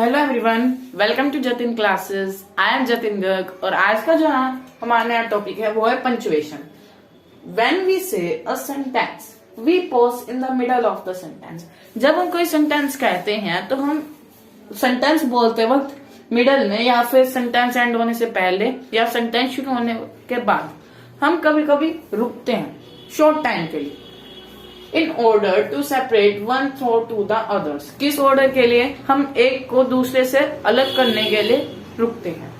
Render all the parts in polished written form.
Hello everyone, welcome to Jatin classes. I am Jatin Garg और आज का जो हमारा नया टॉपिक है वो है punctuation. When we say a sentence we pause in the middle of the sentence. जब हम कोई सेंटेंस कहते हैं तो हम सेंटेंस बोलते वक्त मिडल में या फिर सेंटेंस एंड होने से पहले या सेंटेंस शुरू होने के बाद हम कभी कभी रुकते हैं शॉर्ट टाइम के लिए, in order to separate one thought to the others. किस ऑर्डर के लिए? हम एक को दूसरे से अलग करने के लिए रुकते हैं।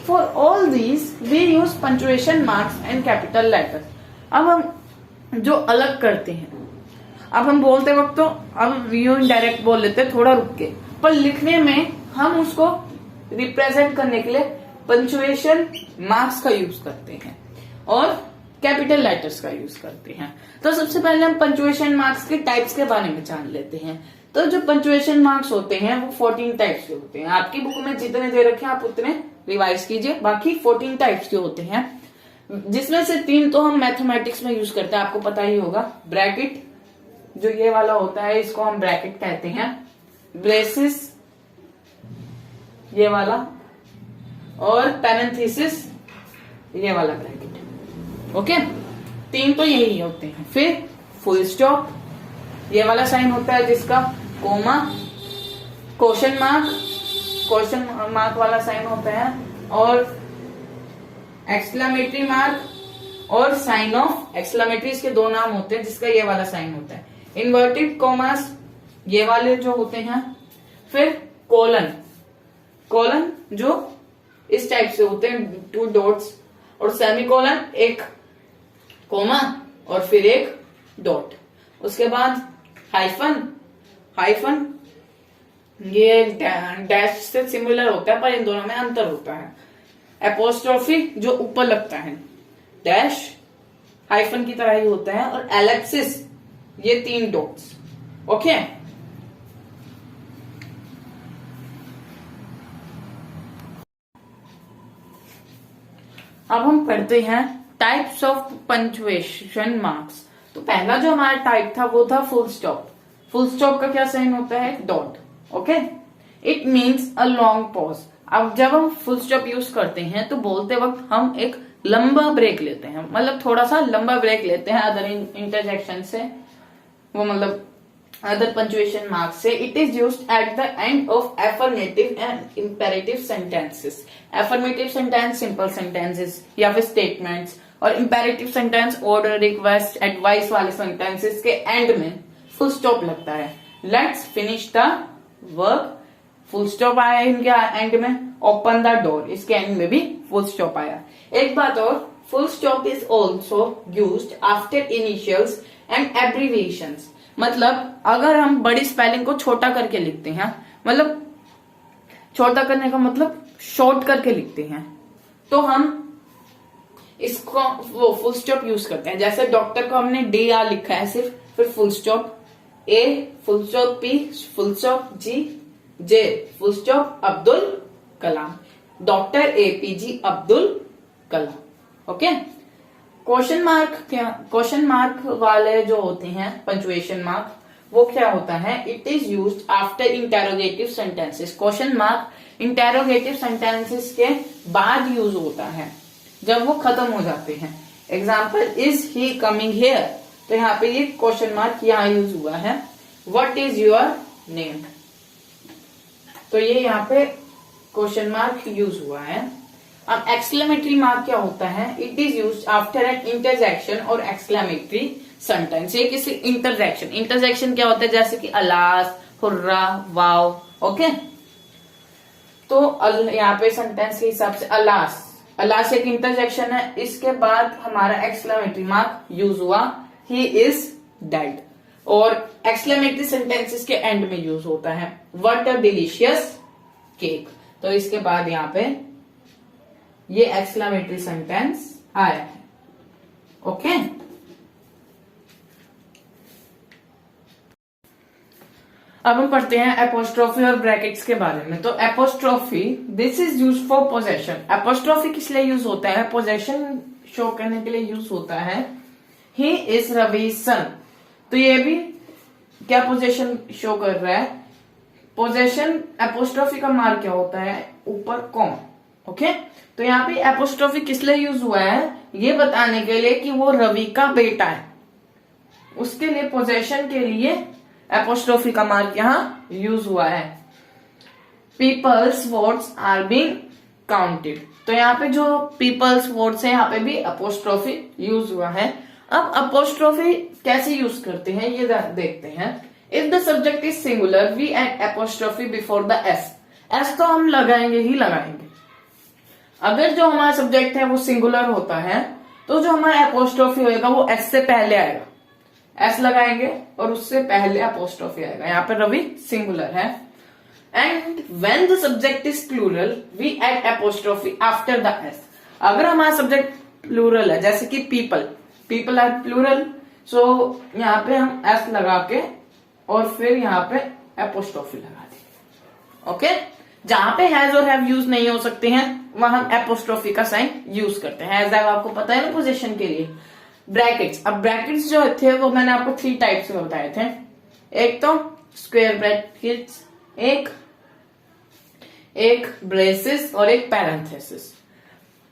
For all these we use punctuation marks and capital letters. अब हम जो अलग करते हैं, अब हम बोलते वक्त तो अब यू डायरेक्ट बोल लेते हैं थोड़ा रुक के, पर लिखने में हम उसको रिप्रेजेंट करने के लिए पंचुएशन मार्क्स का यूज करते हैं और कैपिटल लेटर्स का यूज करते हैं। तो सबसे पहले हम पंचुएशन मार्क्स के टाइप्स के बारे में जान लेते हैं। तो जो पंचुएशन मार्क्स होते हैं वो 14 टाइप्स के होते हैं। आपकी बुक में जितने दे रखे हैं आप उतने रिवाइज कीजिए। बाकी 14 टाइप्स के होते हैं, जिसमें से 3 तो हम मैथमेटिक्स में यूज करते हैं, आपको पता ही होगा। ब्रैकेट जो ये वाला होता है इसको हम ब्रैकेट कहते हैं, ब्रेसिस ये वाला, और पैरेंथेसिस ये वाला ब्रैकेट। ओके, 3 तो यही होते हैं। फिर फुल स्टॉप ये वाला साइन होता है जिसका, कोमा, क्वेश्चन मार्क वाला साइन होता है, और एक्सक्लेमेटरी मार्क और साइन ऑफ एक्सक्लेमेटरी, इसके 2 नाम होते हैं, जिसका ये वाला साइन होता है। इन्वर्टेड कॉमास ये वाले जो होते हैं। फिर कोलन जो इस टाइप से होते हैं, 2 डॉट्स, और सेमीकोलन एक कोमा और फिर एक डॉट। उसके बाद हाइफन ये डैश से सिमिलर होता है पर इन दोनों में अंतर होता है। एपोस्ट्रोफी जो ऊपर लगता है, डैश हाइफन की तरह ही होता है, और एलेक्सिस ये 3 डॉट्स। ओके, अब हम पढ़ते हैं टाइप्स ऑफ पंचुएशन मार्क्स। तो पहला जो हमारा टाइप था वो था फुल स्टॉप। फुल स्टॉप का क्या साइन होता है? Dot. Okay, it means a long pause. अब जब हम फुल स्टॉप यूज करते हैं तो बोलते वक्त हम एक लंबा ब्रेक लेते हैं, मतलब थोड़ा सा लंबा ब्रेक लेते हैं अदर इंटरजेक्शन से, वो मतलब अदर पंचुएशन मार्क्स से। It is used at the end of affirmative and imperative sentences. Affirmative sentence simple sentences या फिर स्टेटमेंट्स, और imperative sentence order, request, advice वाले सेंटेंसेस के एंड में फुल स्टॉप लगता है। Let's finish the work, full stop आया इनके एंड में। ओपन द डोर, इसके एंड में भी फुल स्टॉप आया। एक बात और, full stop is also used after initials and abbreviations. मतलब अगर हम बड़ी स्पेलिंग को छोटा करके लिखते हैं, मतलब छोटा करने का मतलब शॉर्ट करके लिखते हैं, तो हम इसको वो फुल स्टॉप यूज करते हैं। जैसे डॉक्टर को हमने DR लिखा है सिर्फ, फिर full stop A, full stop P, full stop G, J, full stop Abdul Kalam, doctor APJ Abdul Kalam. Okay, question mark वाले जो होते हैं पंचुएशन मार्क, वो क्या होता है? It is used after interrogative sentences. Question mark interrogative sentences के बाद यूज होता है, जब वो खत्म हो जाते हैं। Example, is he coming here, तो यहाँ पे ये क्वेश्चन मार्क यहाँ यूज हुआ है। व्हाट इज योर नेम, तो ये यहाँ पे क्वेश्चन मार्क यूज हुआ है। अब एक्सक्लेमेटरी मार्क क्या होता है? It is used after an interjection और एक्सक्लेमेटरी सेंटेंस। ये किसी इंटरजेक्शन क्या होता है? जैसे कि अलास, हुर्रा, वाव। ओके, तो यहाँ पे सेंटेंस के हिसाब से अलास एक इंटरजेक्शन है, इसके बाद हमारा एक्सक्लेमेटरी मार्क यूज हुआ, ही इज डेड। और एक्सक्लेमेटरी सेंटेंसेस के एंड में यूज होता है, व्हाट अ डिलीशियस केक। तो इसके बाद यहाँ पे ये एक्सक्लेमेटरी सेंटेंस आया है। ओके, अब हम पढ़ते हैं एपोस्ट्रोफी और ब्रैकेट्स के बारे में। तो apostrophe, this is use for possession. Apostrophe किस लिए यूज होता है? पोजेशन शो करने के लिए यूज होता है। ही इज रवि's सन, तो ये भी क्या पोजीशन शो कर रहा है? पोजेशन एपोस्ट्रोफी का मार्क क्या होता है, ऊपर कॉमा। ओके, तो यहाँ पे एपोस्ट्रोफी किस लिए यूज हुआ है, ये बताने के लिए कि वो रवि का बेटा है, उसके लिए पोजेशन के लिए एपोस्ट्रोफी का मार्क यहाँ यूज हुआ है। People's votes are being counted, तो यहाँ पे जो पीपल्स वोट्स है यहाँ पे भी अपोस्ट्रोफी यूज हुआ है। अब अपोस्ट्रोफी कैसे यूज करते हैं ये देखते हैं। If the subject is singular we add apostrophe before the S, S तो हम लगाएंगे ही लगाएंगे। अगर जो हमारा सब्जेक्ट है वो सिंगुलर होता है तो जो हमारा अपोस्ट्रोफी होगा वो एस से पहले आएगा, एस लगाएंगे और उससे पहले अपोस्ट्रोफी आएगा। यहाँ पे रवि सिंगुलर है। And when the subject is plural we add apostrophe after the S. अगर हमारा सब्जेक्ट प्लूरल है, जैसे कि पीपल आर प्लूरल, सो यहाँ पे हम एस लगा के और फिर यहाँ पे अपोस्ट्रोफी लगा दी। ओके, जहां पे हैज और हैव यूज नहीं हो सकते हैं वहां हम एपोस्ट्रोफी का साइन यूज करते हैं। हैज हैव आपको पता है ना पोजीशन के लिए। ब्रैकेट्स, अब ब्रैकेट्स जो थे वो मैंने आपको 3 टाइप्स में बताए थे। एक तो स्क्वायर ब्रैकेट्स, एक ब्रेसेस और एक पैरेंथेसिस।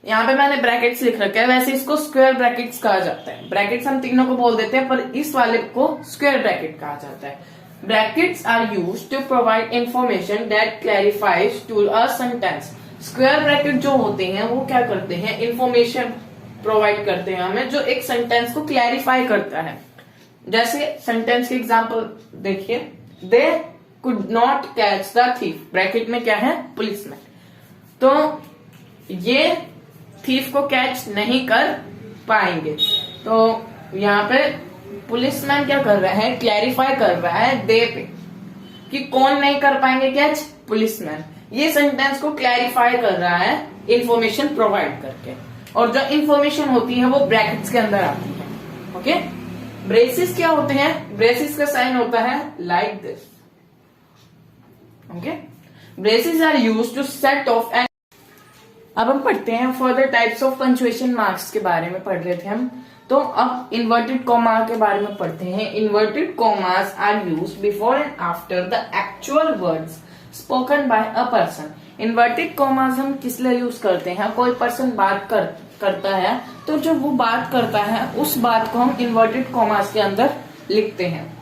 यहाँ पे मैंने ब्रैकेट्स लिख रखा है, वैसे इसको स्क्वायर ब्रैकेट्स कहा जाता है। ब्रैकेट्स हम तीनों को बोल देते हैं पर इस वाले को स्क्वायर ब्रैकेट कहा जाता है। Brackets are used to provide information that clarifies to a sentence. Square bracket जो होते हैं वो क्या करते हैं, इंफॉर्मेशन प्रोवाइड करते हैं हमें जो एक सेंटेंस को क्लैरिफाई करता है। जैसे सेंटेंस के एग्जांपल देखिए, they could not catch the thief, bracket में क्या है, पुलिसमैन। तो ये थीफ को कैच नहीं कर पाएंगे, तो यहाँ पे पुलिसमैन क्या कर रहा है, क्लैरिफाई कर रहा है दे पे कि कौन नहीं कर पाएंगे कैच, पुलिसमैन। ये सेंटेंस को क्लैरिफाई कर रहा है इंफॉर्मेशन प्रोवाइड करके, और जो इंफॉर्मेशन होती है वो ब्रैकेट्स के अंदर आती है। ओके, ब्रेसेस क्या होते हैं, ब्रेसेस का साइन होता है like this. Okay, braces are used to set off and. अब हम पढ़ते हैं further types of punctuation marks के बारे में पढ़ रहे थे हम, तो अब इन्वर्टेड कॉमा के बारे में पढ़ते हैं। Inverted commas are used before and after the actual words spoken by a person. Inverted commas हम किस लिए यूज करते हैं, कोई पर्सन बात करता है तो जो वो बात करता है उस बात को हम इन्वर्टेड कॉमास के अंदर लिखते हैं,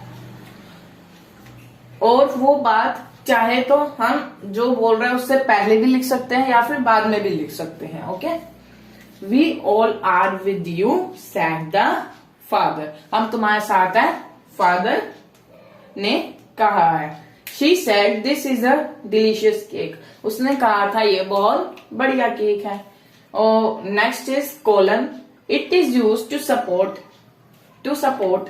और वो बात चाहे तो हम जो बोल रहे हैं उससे पहले भी लिख सकते हैं या फिर बाद में भी लिख सकते हैं। Okay, We all are with you, said the father. हम तुम्हारे साथ हैं, फादर ने कहा है। She said this is a delicious cake. उसने कहा था ये बहुत बढ़िया केक है। और next is colon, it is used to support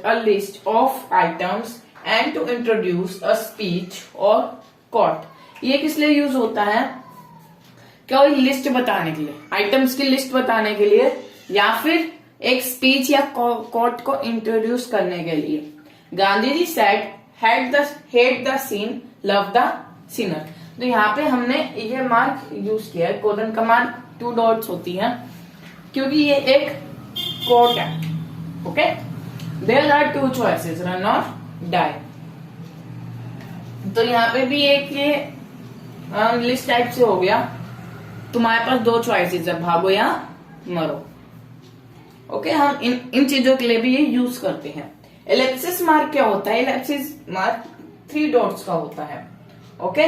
a list of items and to introduce a speech or quote. ये किस लिए यूज होता है, क्या लिस्ट बताने के लिए, आइटम्स की लिस्ट बताने के लिए, या फिर एक स्पीच या कोट को इंट्रोड्यूस करने के लिए। Gandhi ji said hate the sin love the sinner. तो यहाँ पे हमने ये मार्क यूज किया है, कोलन का मार्क 2 डॉट्स होती है क्योंकि ये एक कोट है। Okay, there are 2 choices, run और डाई। तो यहाँ पे भी एक ये लिस्ट टाइप से हो गया, तुम्हारे पास 2 चॉइसेस है, भागो या मरो। ओके, हम इन चीजों के लिए भी ये यूज करते हैं। एलिप्सिस मार्क क्या होता है, एलिप्सिस मार्क 3 डॉट्स का होता है। Okay,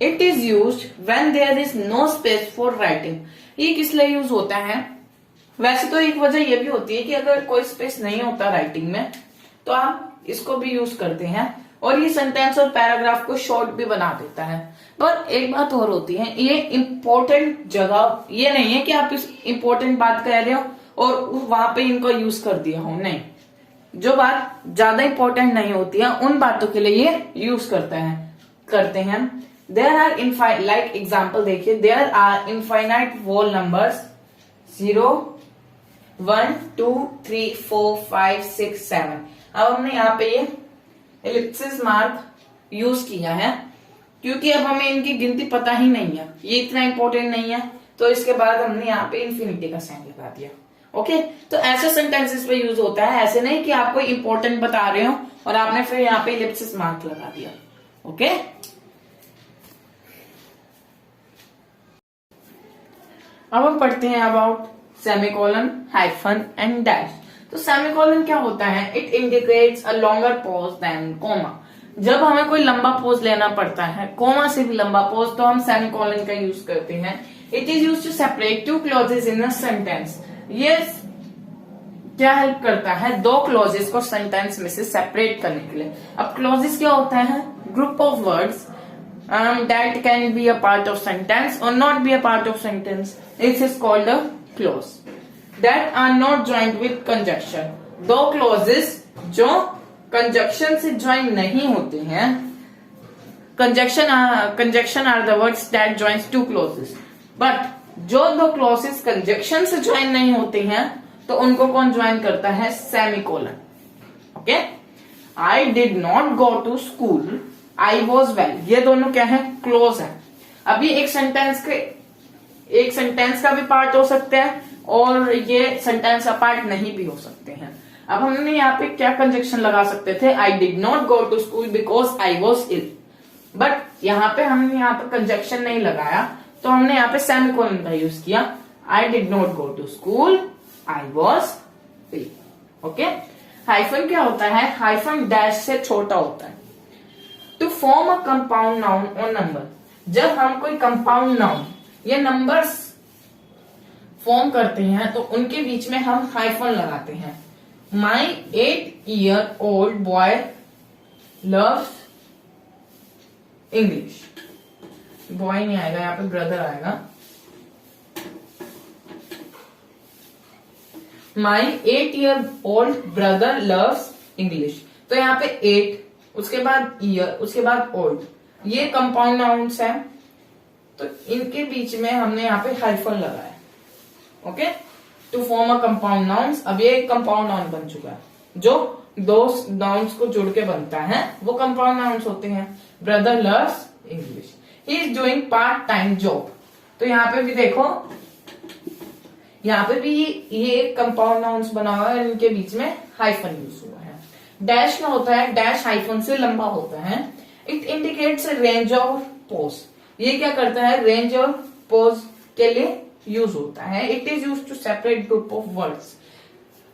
it is used when there is no space for writing. ये किस लिए यूज होता है, वैसे तो एक वजह ये भी होती है कि अगर कोई स्पेस नहीं होता राइटिंग में तो आप इसको भी यूज करते हैं, और ये सेंटेंस और पैराग्राफ को शॉर्ट भी बना देता है। पर एक बात और होती है, ये इम्पोर्टेंट जगह, ये नहीं है कि आप इस इम्पोर्टेंट बात कह रहे हो और वहां पे इनको यूज कर दिया हो, नहीं। जो बात ज्यादा इंपॉर्टेंट नहीं होती है उन बातों के लिए ये यूज करते हैं। There are infinite, like example देखिए, there are infinite whole numbers 0, 1, 2, 3, 4, 5, 6, 7। अब हमने यहाँ पे ये एलिप्सिस मार्क यूज किया है क्योंकि अब हमें इनकी गिनती पता ही नहीं है, ये इतना इंपॉर्टेंट नहीं है, तो इसके बाद हमने यहाँ पे इन्फिनिटी का साइन लगा दिया। ओके, तो ऐसे सेंटेंसेस पे यूज होता है, ऐसे नहीं कि आपको इंपॉर्टेंट बता रहे हो और आपने फिर यहाँ पे एलिप्सिस मार्क लगा दिया। ओके। अब हम पढ़ते हैं about semicolon, hyphen and dash. तो सेमीकोलन क्या होता है? It indicates a longer pause than comma. जब हमें कोई लंबा पोज लेना पड़ता है, कोमा से भी लंबा पोज, तो हम सेमीकोलन का यूज करते हैं। It is use to separate two clauses in a sentence. ये क्या हेल्प करता है? दो क्लॉजेज को सेंटेंस में से सेपरेट करने के लिए। अब क्लॉजेज क्या होता है? Group of words that can be a part of sentence or not be a part of sentence. This is called a clause that are not joined with conjunction. दो clauses जो conjunction से join नहीं होते हैं, conjunction are the words that joins two clauses. But जो दो clauses conjunction से join नहीं होते हैं, तो उनको कौन join करता है? Semicolon. Okay? I did not go to school. I was well. ये दोनों क्या है? क्लोज है। अभी एक सेंटेंस का भी पार्ट हो सकते हैं और ये सेंटेंस का पार्ट नहीं भी हो सकते हैं। अब हमने यहाँ पे क्या कंजक्शन लगा सकते थे? I did not go to school because I was ill. But यहाँ पे हमने यहाँ पे कंजक्शन नहीं लगाया, तो हमने यहाँ पे सेमीकोलन का यूज किया। I did not go to school, I was ill. Okay. Hyphen क्या होता है? हाइफन डैश से छोटा होता है। To form a compound noun और नंबर। जब हम कोई कंपाउंड नाउन या नंबर्स फॉर्म करते हैं तो उनके बीच में हम हाइफन लगाते हैं। माई 8-year-old boy loves English. Boy नहीं आएगा, यहाँ पे ब्रदर आएगा। माई 8-year-old ब्रदर लव्स इंग्लिश। तो यहाँ पे 8, उसके बाद ईयर, उसके बाद ओल्ड, ये कंपाउंड नाउन्स है, तो इनके बीच में हमने यहाँ पे हाइफन लगाया। Okay. To form a compound nouns. अब ये एक कंपाउंड नाउन बन चुका है। जो दो नाउन्स को जुड़ के बनता है वो कंपाउंड नाउन्स होते हैं। Brother loves English, he is doing part time job. तो यहाँ पे भी देखो, यहाँ पे भी ये कंपाउंड नाउन्स बना हुआ है, इनके बीच में हाइफन यूज हुआ है। डैश क्या होता है? डैश हाइफन से लंबा होता है। It indicates range of pose. ये क्या करता है? रेंज ऑफ पोज के लिए यूज होता है। It is use to separate group of words.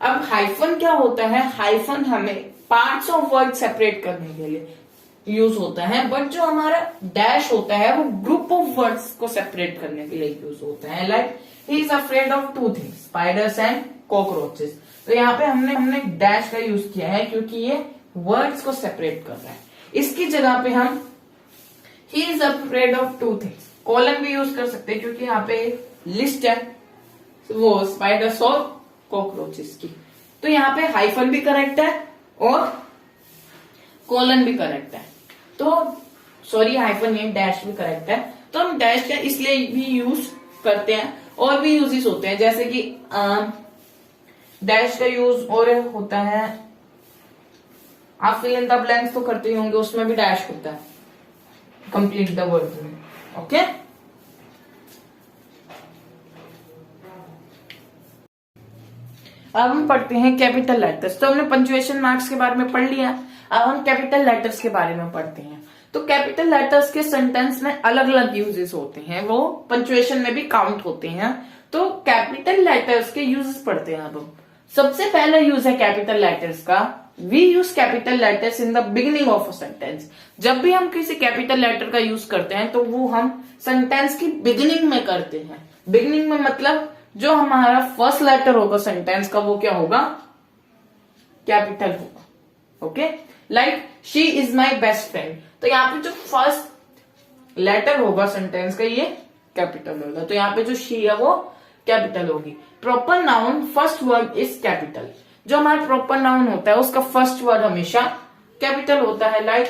अब हाइफन क्या होता है? हाइफन हमें पार्ट्स ऑफ वर्ड सेपरेट करने के लिए यूज होता है, बट जो हमारा डैश होता है वो ग्रुप ऑफ वर्ड्स को सेपरेट करने के लिए यूज होता है। Like he is afraid of 2 things, spiders and cockroaches. तो यहाँ पे हमने डैश का यूज किया है क्योंकि ये वर्ड्स को सेपरेट कर रहा है। इसकी जगह पे हम he is afraid of 2 things, colon भी यूज कर सकते हैं क्योंकि यहाँ पे लिस्ट है वो स्पाइडर्स और कॉकरोचेस की। तो यहाँ पे हाइफन भी करेक्ट है और कॉलन भी करेक्ट है। तो सॉरी, हाइफन नहीं, डैश भी करेक्ट है। तो हम डैश का इसलिए भी यूज करते हैं, और भी यूजेस होते हैं, जैसे कि डैश का यूज और होता है, आप फिल इन द ब्लैंक्स तो करते ही होंगे, उसमें भी डैश होता है कंप्लीट द वर्ड में। ओके। अब हम पढ़ते हैं कैपिटल लेटर्स। तो हमने पंक्चुएशन मार्क्स के बारे में पढ़ लिया, अब हम कैपिटल लेटर्स के बारे में पढ़ते हैं। तो कैपिटल लेटर्स के सेंटेंस में अलग अलग यूजेस होते हैं, वो पंक्चुएशन में भी काउंट होते हैं। तो कैपिटल लेटर्स के यूजेस पढ़ते हैं। अब सबसे पहला यूज है कैपिटल लेटर्स का, we use capital letters in the beginning of a sentence. जब भी हम किसी कैपिटल लेटर का यूज करते हैं तो वो हम सेंटेंस की बिगिनिंग में करते हैं। बिगिनिंग में मतलब जो हमारा फर्स्ट लेटर होगा सेंटेंस का वो क्या होगा? कैपिटल होगा। Okay. Like she is my best friend, तो यहाँ पे जो फर्स्ट लेटर होगा सेंटेंस का ये कैपिटल होगा, तो यहाँ पे जो शी है वो कैपिटल होगी। Proper noun first word is capital. जो हमारा प्रॉपर नाउन होता है उसका फर्स्ट वर्ड हमेशा कैपिटल होता है। Like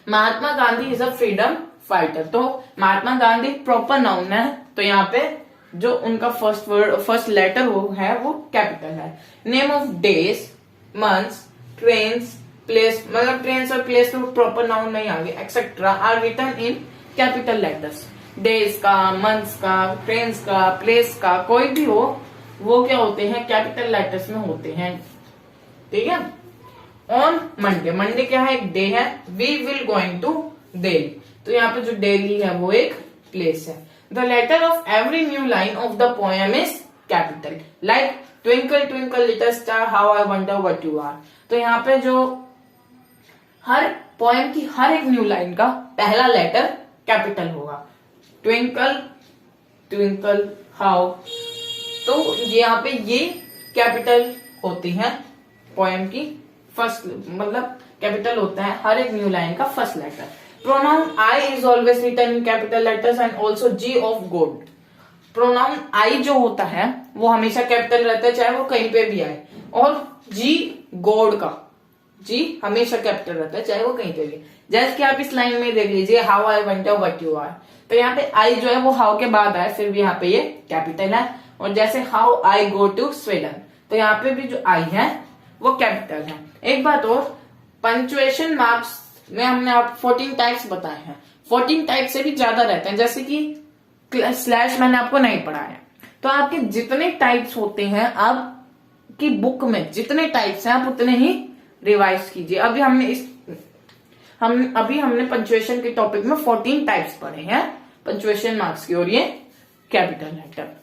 Mahatma Gandhi is a freedom fighter, तो महात्मा गांधी प्रॉपर नाउन है, तो यहाँ पे जो उनका फर्स्ट लेटर है वो कैपिटल है। Name of days, months, trains, place, मतलब ट्रेन्स और प्लेस में प्रॉपर नाउन नहीं आगे, etcetera are written in capital letters. Days का, मंथ्स का, ट्रेन्स का, प्लेस का, कोई भी हो वो क्या होते हैं? कैपिटल लेटर्स में होते हैं। ठीक है। ऑन मंडे, मंडे क्या है, एक डे है, we will going to Delhi, तो यहाँ पे जो दिल्ली है वो एक प्लेस है। The letter of every new line of the poem is capital, like twinkle twinkle little star how I wonder what you are. तो यहाँ पे जो हर पोएम की हर एक न्यू लाइन का पहला लेटर कैपिटल होगा, ट्विंकल ट्विंकल हाउ, तो यहाँ पे ये कैपिटल होती है पोएम की फर्स्ट, मतलब कैपिटल होता है हर एक न्यू लाइन का first letter. Pronoun I is always written in capital letters and also G of God. Pronoun I जो होता है वो हमेशा कैपिटल रहता है, चाहे वो कहीं पे भी आए, और जी गॉड का जी हमेशा कैपिटल रहता है, चाहे वो कहीं पे भी। जैसे कि आप इस लाइन में देख लीजिए, how I wonder what you are, तो यहाँ पे आई जो है वो हाउ के बाद आए, फिर भी यहाँ पे ये कैपिटल है। और जैसे how I go to Sweden, तो यहाँ पे भी जो आई है वो कैपिटल है। एक बात और, पंचुएशन मार्क्स में हमने आप 14 टाइप्स बताए हैं, 14 टाइप से भी ज्यादा रहते हैं, जैसे कि स्लैश मैंने आपको नहीं पढ़ाया। तो आपके जितने टाइप्स होते हैं, आपकी बुक में जितने टाइप्स हैं आप उतने ही रिवाइज कीजिए। अभी हमने पंचुएशन के टॉपिक में 14 टाइप्स पढ़े हैं पंचुएशन मार्क्स की, और ये कैपिटल लेटर।